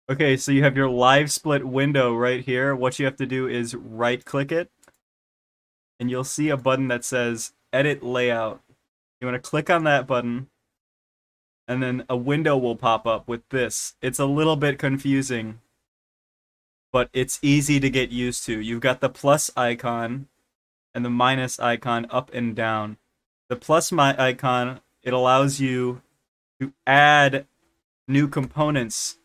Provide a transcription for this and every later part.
Okay, so you have your live split window right here. What you have to do is right click it, and you'll see a button that says Edit Layout. You want to click on that button, and then a window will pop up with this. It's a little bit confusing, but it's easy to get used to. You've got the plus icon and the minus icon up and down. The plus icon, it allows you to add new components.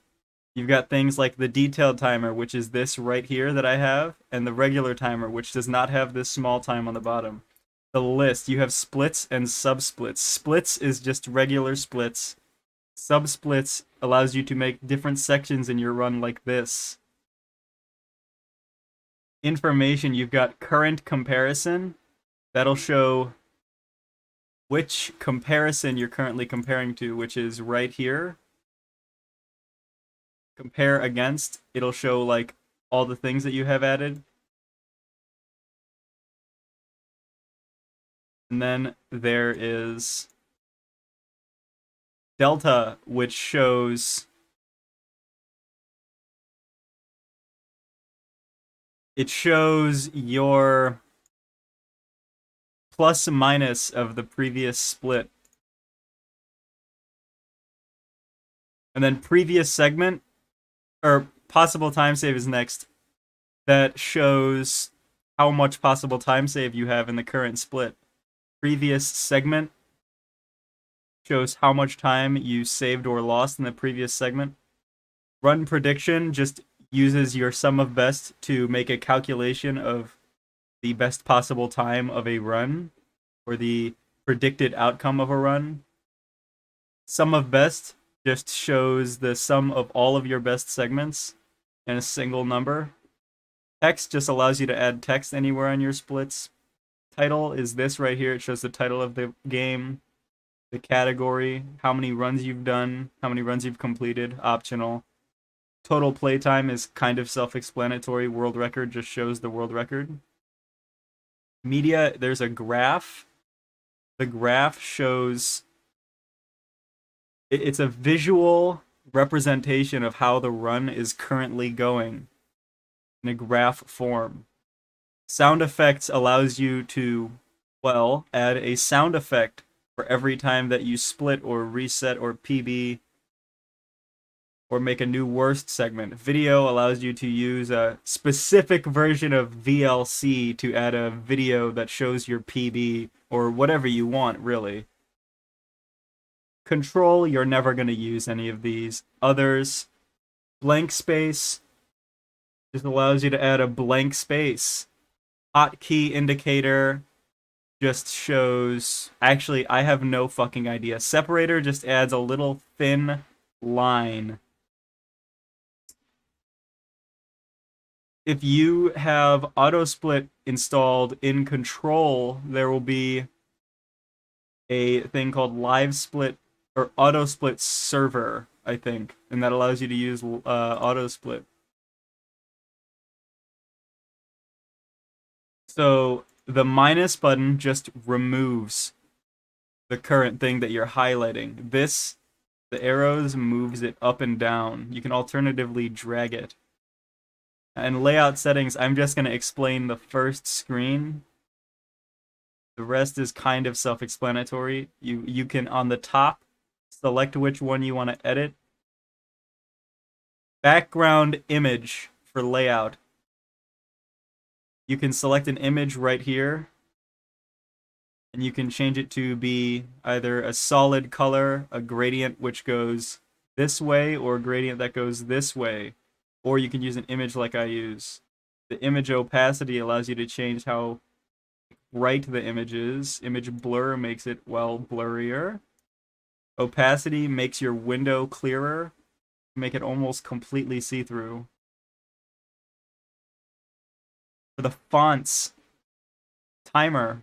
You've got things like the detailed timer, which is this right here that I have, and the regular timer, which does not have this small time on the bottom. The list, you have splits and subsplits. Splits is just regular splits. Subsplits allows you to make different sections in your run like this. Information, you've got current comparison. That'll show which comparison you're currently comparing to, which is right here. Compare against, it'll show like all the things that you have added. And then there is delta, which shows your plus minus of the previous split. And then previous segment, or possible time save is next. That shows how much possible time save you have in the current split. Previous segment shows how much time you saved or lost in the previous segment. Run prediction just uses your sum of best to make a calculation of the best possible time of a run or the predicted outcome of a run. Sum of best just shows the sum of all of your best segments in a single number. Text just allows you to add text anywhere on your splits. Title is this right here. It shows the title of the game, the category, how many runs you've done, how many runs you've completed, optional. Total playtime is kind of self-explanatory. World record just shows the world record. Media, there's a graph. The graph shows it's a visual representation of how the run is currently going in a graph form. Sound effects allows you to, well, add a sound effect for every time that you split or reset or PB or make a new worst segment. Video allows you to use a specific version of VLC to add a video that shows your PB or whatever you want, really. Control, you're never going to use any of these. Others, blank space, just allows you to add a blank space. Hotkey indicator just shows... Actually, I have no fucking idea. Separator just adds a little thin line. If you have auto split installed in control, there will be a thing called live split or auto split server, I think, and that allows you to use auto split. So the minus button just removes the current thing that you're highlighting. This, the arrows, moves it up and down. You can alternatively drag it. And layout settings, I'm just going to explain the first screen. The rest is kind of self-explanatory. You can, on the top, select which one you want to edit. Background image for layout. You can select an image right here, and you can change it to be either a solid color, a gradient which goes this way, or a gradient that goes this way. Or you can use an image like I use. The image opacity allows you to change how bright the image is. Image blur makes it, well, blurrier. Opacity makes your window clearer, make it almost completely see-through. For the fonts, timer,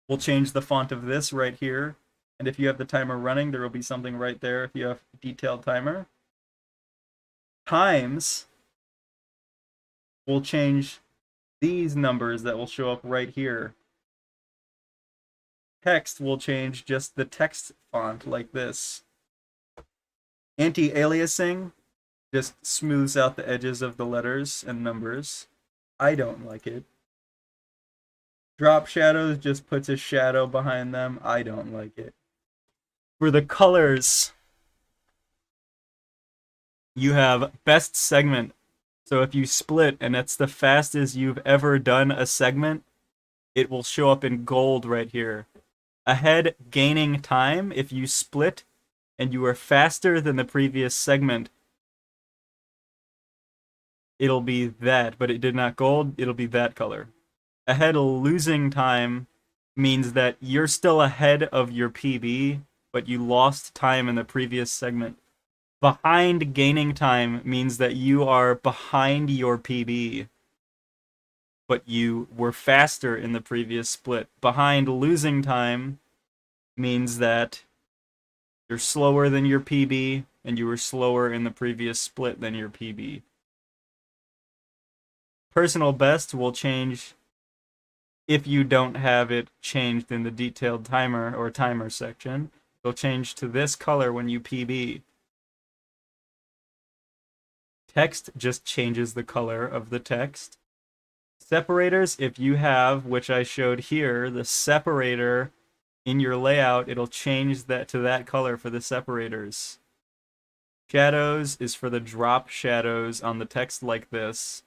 we'll change the font of this right here. And if you have the timer running, there will be something right there if you have detailed timer. Times, we'll change these numbers that will show up right here. Text will change just the text font like this. Anti-aliasing, Just smooths out the edges of the letters and numbers. I don't like it. Drop shadows just puts a shadow behind them. I don't like it. For the colors, you have best segment. So if you split and it's the fastest you've ever done a segment, it will show up in gold right here. Ahead gaining time, if you split and you are faster than the previous segment, it'll be that, but it did not gold, it'll be that color. Ahead losing time means that you're still ahead of your PB, but you lost time in the previous segment. Behind gaining time means that you are behind your PB, but you were faster in the previous split. Behind losing time means that you're slower than your PB, and you were slower in the previous split than your PB. Personal best will change if you don't have it changed in the detailed timer or timer section. It'll change to this color when you PB. Text just changes the color of the text. Separators, if you have, which I showed here, the separator in your layout, it'll change that to that color for the separators. Shadows is for the drop shadows on the text like this.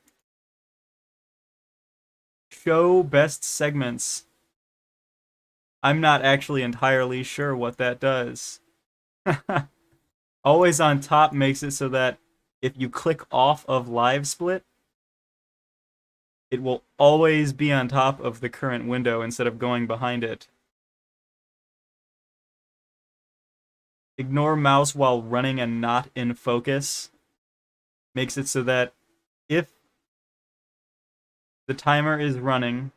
Show best segments. I'm not actually entirely sure what that does. Always on top makes it so that if you click off of livesplit, it will always be on top of the current window instead of going behind it. Ignore mouse while running and not in focus makes it so that if the timer is running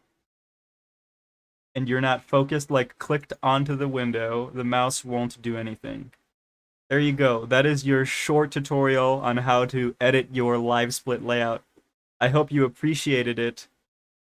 and you're not focused, like clicked onto the window, the mouse won't do anything. There you go. That is your short tutorial on how to edit your live split layout. I hope you appreciated it.